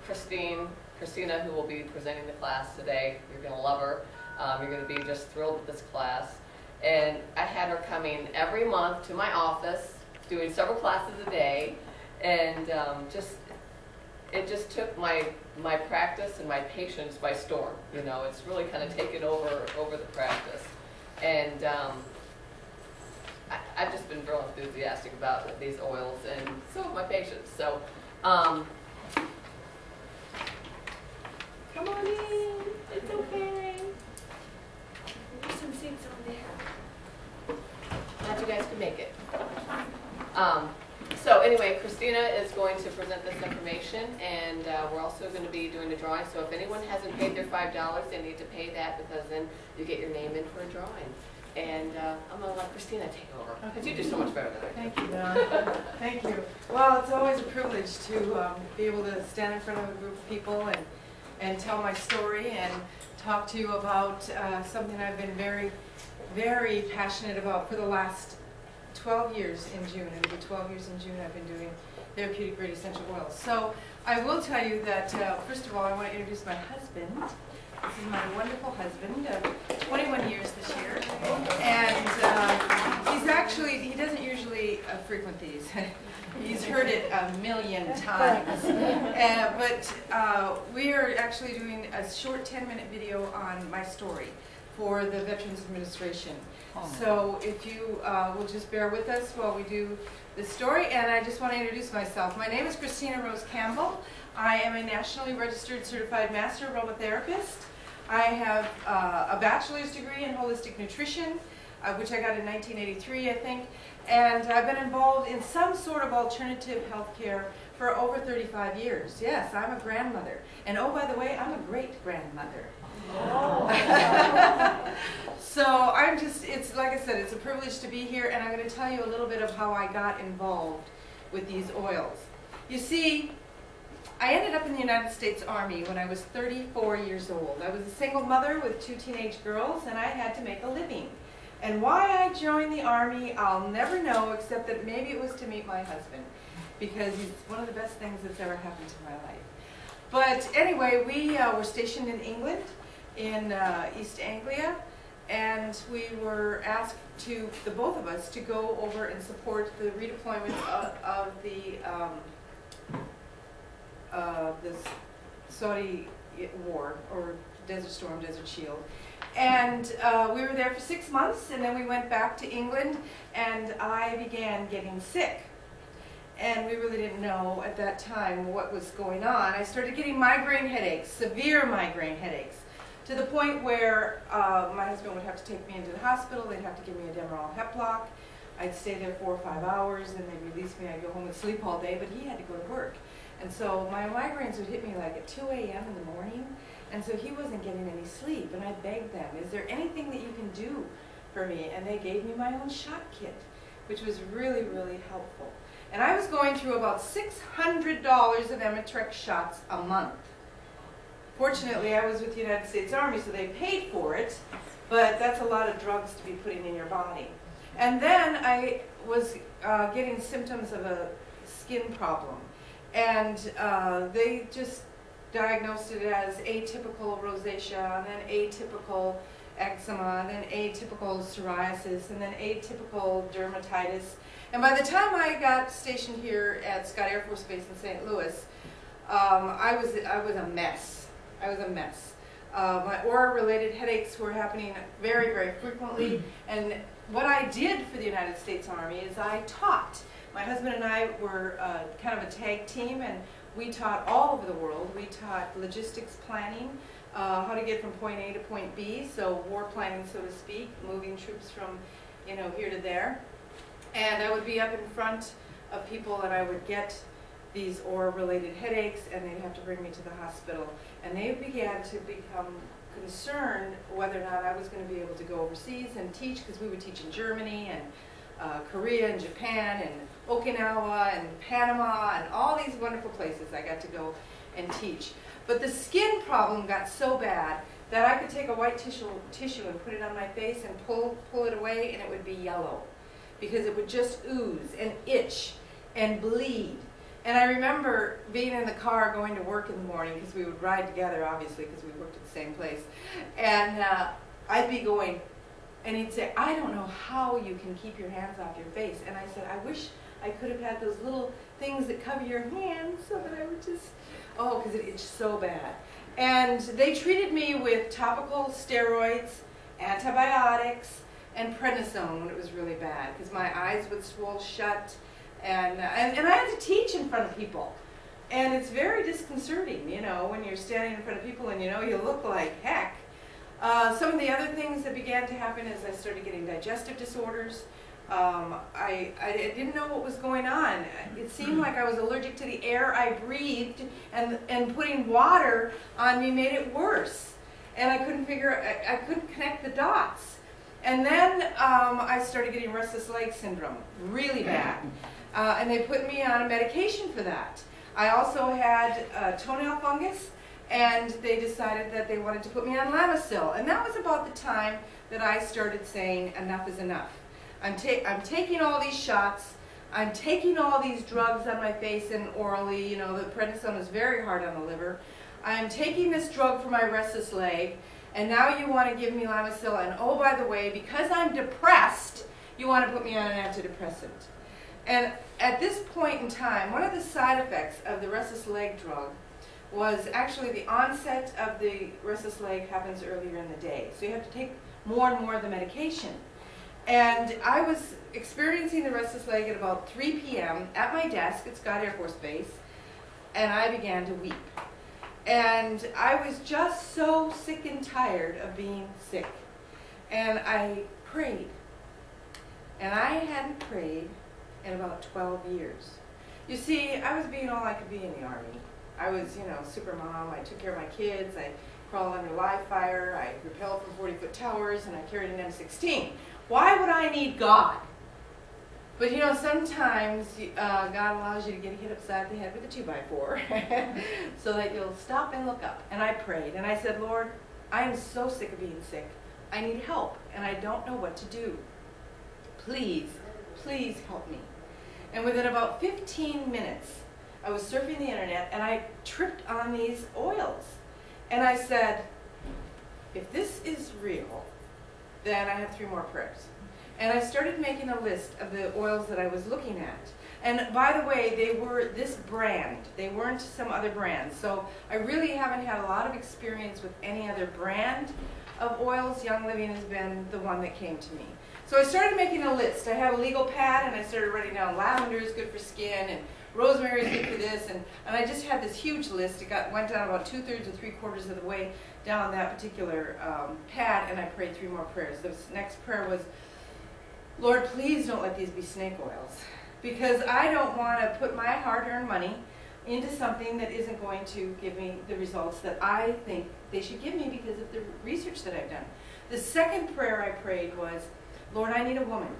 Cristina, who will be presenting the class today. You're going to love her. You're going to be just thrilled with this class. And I had her coming every month to my office, doing several classes a day, and it just took my practice and my patience by storm. You know, it's really kind of taken over the practice, and I've just been real enthusiastic about these oils, and so have my patients. So, come on in. It's okay. There's some seats on there. Glad you guys could make it. So anyway, Cristina is going to present this information, and we're also going to be doing a drawing. So if anyone hasn't paid their $5, they need to pay that, because then you get your name in for a drawing. And I'm going to let Cristina take over, because you do so much better than I do. Thank you, Dawn. Thank you. Well, it's always a privilege to be able to stand in front of a group of people and tell my story and talk to you about something I've been very, very passionate about for the last 12 years in June. It'll be 12 years in June I've been doing therapeutic grade essential oils. So I will tell you that, first of all, I want to introduce my husband. This is my wonderful husband of 21 years this year. And he doesn't usually frequent these. He's heard it a million times. But we are actually doing a short 10-minute video on my story for the Veterans Administration. So if you will just bear with us while we do this story, and I just want to introduce myself. My name is Cristina Campbell. I am a nationally registered certified master aromatherapist. I have a bachelor's degree in holistic nutrition, which I got in 1983, I think, and I've been involved in some sort of alternative healthcare for over 35 years. Yes, I'm a grandmother, and oh, by the way, I'm a great-grandmother. Oh. So it's like I said, it's a privilege to be here, and I'm going to tell you a little bit of how I got involved with these oils. You see, I ended up in the United States Army when I was 34 years old. I was a single mother with 2 teenage girls, and I had to make a living. And why I joined the Army, I'll never know, except that maybe it was to meet my husband, because he's one of the best things that's ever happened to my life. But anyway, we were stationed in England, in East Anglia, and we were asked to, the both of us, to go over and support the redeployment of the Saudi war, or Desert Storm, Desert Shield. And we were there for 6 months, and then we went back to England, and I began getting sick. And we really didn't know at that time what was going on. I started getting migraine headaches, severe migraine headaches, to the point where my husband would have to take me into the hospital. They'd have to give me a Demerol Hep block. I'd stay there 4 or 5 hours, and they'd release me. I'd go home and sleep all day, but he had to go to work. And so my migraines would hit me like at 2 a.m. in the morning, and so he wasn't getting any sleep. And I begged them, is there anything that you can do for me? And they gave me my own shot kit, which was really, really helpful. And I was going through about $600 of Emitrex shots a month. Fortunately, I was with the United States Army, so they paid for it, but that's a lot of drugs to be putting in your body. And then I was getting symptoms of a skin problem. And they just diagnosed it as atypical rosacea, and then atypical eczema, and then atypical psoriasis, and then atypical dermatitis. And by the time I got stationed here at Scott Air Force Base in St. Louis, I was a mess. I was a mess. My aura-related headaches were happening very, very frequently. And what I did for the United States Army is I taught. My husband and I were kind of a tag team, and we taught all over the world. We taught logistics planning, how to get from point A to point B, so war planning, so to speak, moving troops from, here to there. And I would be up in front of people, and I would get these aura-related headaches, and they'd have to bring me to the hospital. And they began to become concerned whether or not I was going to be able to go overseas and teach, because we would teach in Germany and Korea and Japan and Okinawa and Panama and all these wonderful places I got to go and teach. But the skin problem got so bad that I could take a white tissue and put it on my face and pull it away, and it would be yellow, because it would just ooze and itch and bleed. And I remember being in the car going to work in the morning, because we would ride together, obviously, because we worked at the same place. And I'd be going, and he'd say, I don't know how you can keep your hands off your face. And I said, I wish I could have had those little things that cover your hands so that I would just, oh, because it's so bad. And they treated me with topical steroids, antibiotics, and prednisone when it was really bad, because my eyes would swell shut. And I had to teach in front of people. And it's very disconcerting, you know, when you're standing in front of people and you know you look like heck. Some of the other things that began to happen is I started getting digestive disorders. I didn't know what was going on. It seemed like I was allergic to the air I breathed, and putting water on me made it worse. And I couldn't connect the dots. And then I started getting restless leg syndrome, really bad. And they put me on a medication for that. I also had toenail fungus, and they decided that they wanted to put me on Lamisil. And that was about the time that I started saying enough is enough. I'm taking all these shots, I'm taking all these drugs on my face and orally, you know, the prednisone is very hard on the liver. I'm taking this drug for my restless leg, and now you want to give me Lamisil, and oh, by the way, because I'm depressed, you want to put me on an antidepressant. And at this point in time, one of the side effects of the restless leg drug was actually the onset of the restless leg happens earlier in the day. So you have to take more and more of the medication. And I was experiencing the restless leg at about 3 p.m. at my desk at Scott Air Force Base, and I began to weep. And I was just so sick and tired of being sick. And I prayed. And I hadn't prayed in about 12 years. You see, I was being all I could be in the Army. I was, you know, super mom. I took care of my kids. I crawled under live fire. I rappelled from 40-foot towers, and I carried an M16. Why would I need God? But you know, sometimes God allows you to get hit upside the head with a 2x4 so that you'll stop and look up. And I prayed, and I said, Lord, I am so sick of being sick. I need help, and I don't know what to do. Please, please help me. And within about 15 minutes, I was surfing the internet, and I tripped on these oils. And I said, if this is real, then I have 3 more prayers. And I started making a list of the oils that I was looking at. And by the way, they were this brand. They weren't some other brand. So I really haven't had a lot of experience with any other brand of oils. Young Living has been the one that came to me. So I started making a list. I have a legal pad, and I started writing down lavender is good for skin, and rosemary is good for this, and I just had this huge list. It went down about 2/3 to 3/4 of the way down that particular pad, and I prayed 3 more prayers. The next prayer was, Lord, please don't let these be snake oils, because I don't want to put my hard-earned money into something that isn't going to give me the results that I think they should give me because of the research that I've done. The second prayer I prayed was, Lord, I need a woman.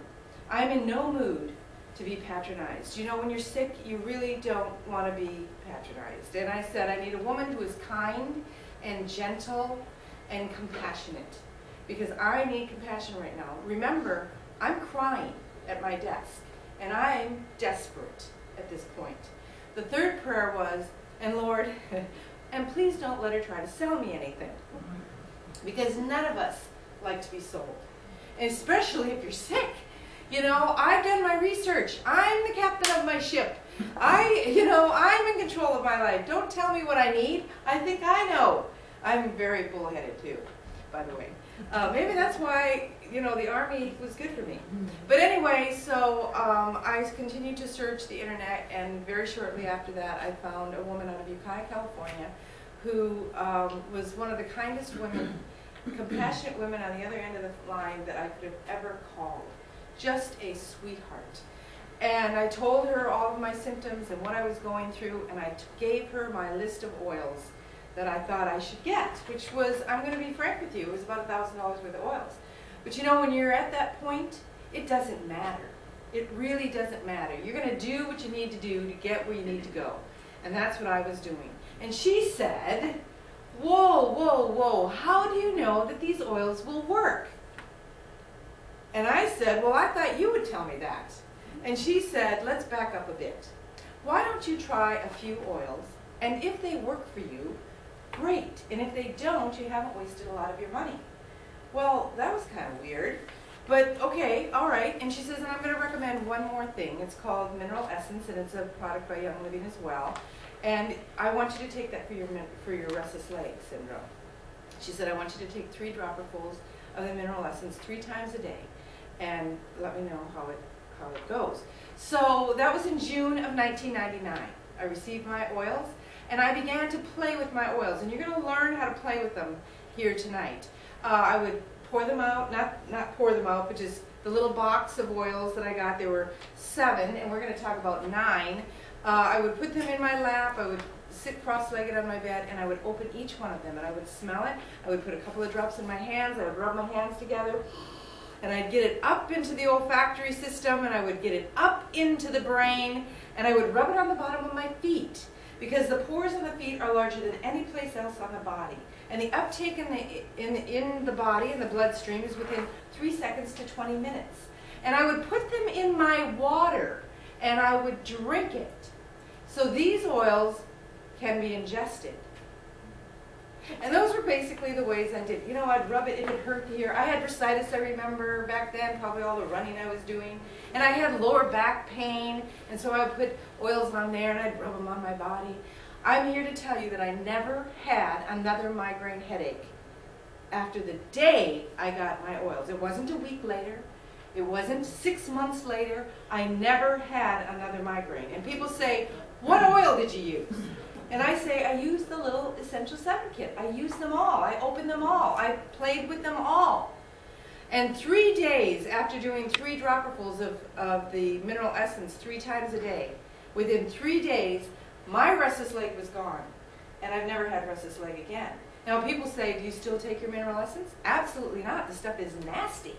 I'm in no mood to be patronized. You know, when you're sick, you really don't want to be patronized. And I said, I need a woman who is kind and gentle and compassionate, because I need compassion right now. Remember, I'm crying at my desk, and I'm desperate at this point. The third prayer was, and Lord, and please don't let her try to sell me anything, because none of us like to be sold, and especially if you're sick. You know, I've done my research. I'm the captain of my ship. I'm in control of my life. Don't tell me what I need. I think I know. I'm very bullheaded too, by the way. Maybe that's why, you know, the Army was good for me. But anyway, so I continued to search the internet, and very shortly after that, I found a woman out of Ukiah, California, who was one of the kindest women, compassionate women on the other end of the line that I could have ever called. Just a sweetheart. And I told her all of my symptoms and what I was going through, and I gave her my list of oils that I thought I should get, which was, I'm going to be frank with you, it was about $1,000 worth of oils. But you know, when you're at that point, it doesn't matter. It really doesn't matter. You're going to do what you need to do to get where you need to go. And that's what I was doing. And she said, whoa, whoa, whoa, how do you know that these oils will work? And I said, well, I thought you would tell me that. And she said, let's back up a bit. why don't you try a few oils, and if they work for you, great, and if they don't, you haven't wasted a lot of your money. Well, that was kind of weird, but okay, all right. And she says, and I'm going to recommend one more thing. It's called Mineral Essence, and it's a product by Young Living as well. And I want you to take that for your restless leg syndrome. She said, I want you to take 3 dropperfuls of the Mineral Essence 3 times a day, and let me know how it goes. So that was in June of 1999. I received my oils, and I began to play with my oils. And you're going to learn how to play with them here tonight. I would pour them out, not pour them out, but just the little box of oils that I got. There were 7, and we're going to talk about 9. I would put them in my lap. I would sit cross-legged on my bed, and I would open each one of them, and I would smell it. I would put a couple of drops in my hands. I would rub my hands together, and I'd get it up into the olfactory system, and I would get it up into the brain, and I would rub it on the bottom of my feet, because the pores on the feet are larger than any place else on the body. And the uptake in the body, in the bloodstream, is within 3 seconds to 20 minutes. And I would put them in my water, and I would drink it. So these oils can be ingested. And those were basically the ways I did. You know, I'd rub it, it would hurt here. I had bursitis, I remember, back then, probably all the running I was doing. And I had lower back pain, and so I would put oils on there, and I'd rub them on my body. I'm here to tell you that I never had another migraine headache after the day I got my oils. It wasn't a week later. It wasn't 6 months later. I never had another migraine. And people say, what oil did you use? And I say, I used the little Essential 7 kit. I used them all. I opened them all. I played with them all. And 3 days after doing 3 dropperfuls of the Mineral Essence 3 times a day, within 3 days, my restless leg was gone. And I've never had restless leg again. Now people say, do you still take your Mineral Essence? Absolutely not. The stuff is nasty.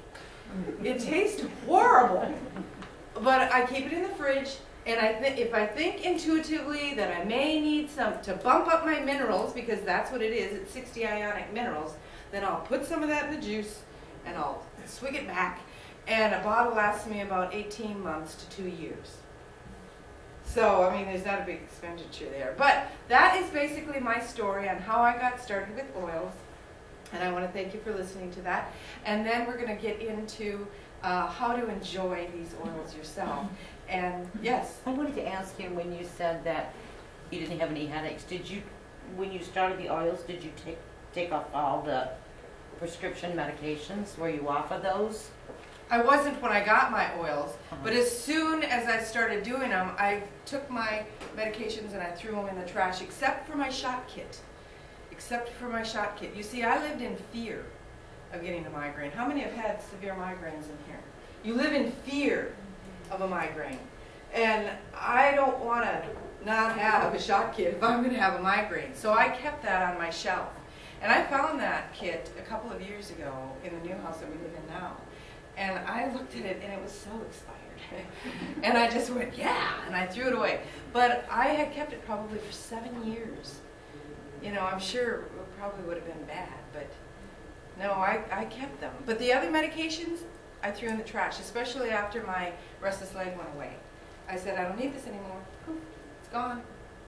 It tastes horrible. But I keep it in the fridge. And if I think intuitively that I may need some to bump up my minerals, because that's what it is, it's 60 ionic minerals, then I'll put some of that in the juice and I'll swig it back. And a bottle lasts me about 18 months to 2 years. So, I mean, there's not a big expenditure there. But that is basically my story on how I got started with oils. And I want to thank you for listening to that. And then we're going to get into how to enjoy these oils yourself. And yes? I wanted to ask you, when you said that you didn't have any headaches, when you started the oils, did you take off all the prescription medications? Were you off of those? I wasn't when I got my oils, but as soon as I started doing them, I took my medications and I threw them in the trash, except for my shot kit. Except for my shot kit. You see, I lived in fear of getting a migraine. How many have had severe migraines in here? You live in fear of a migraine. And I don't want to not have a shot kit if I'm going to have a migraine. So I kept that on my shelf. And I found that kit a couple of years ago in the new house that we live in now. And I looked at it and it was so expired. And I just went, yeah, and I threw it away. But I had kept it probably for 7 years. You know, I'm sure it probably would have been bad, but no, I kept them. But the other medications, I threw in the trash, especially after my restless leg went away. I said, I don't need this anymore. Poof, it's gone.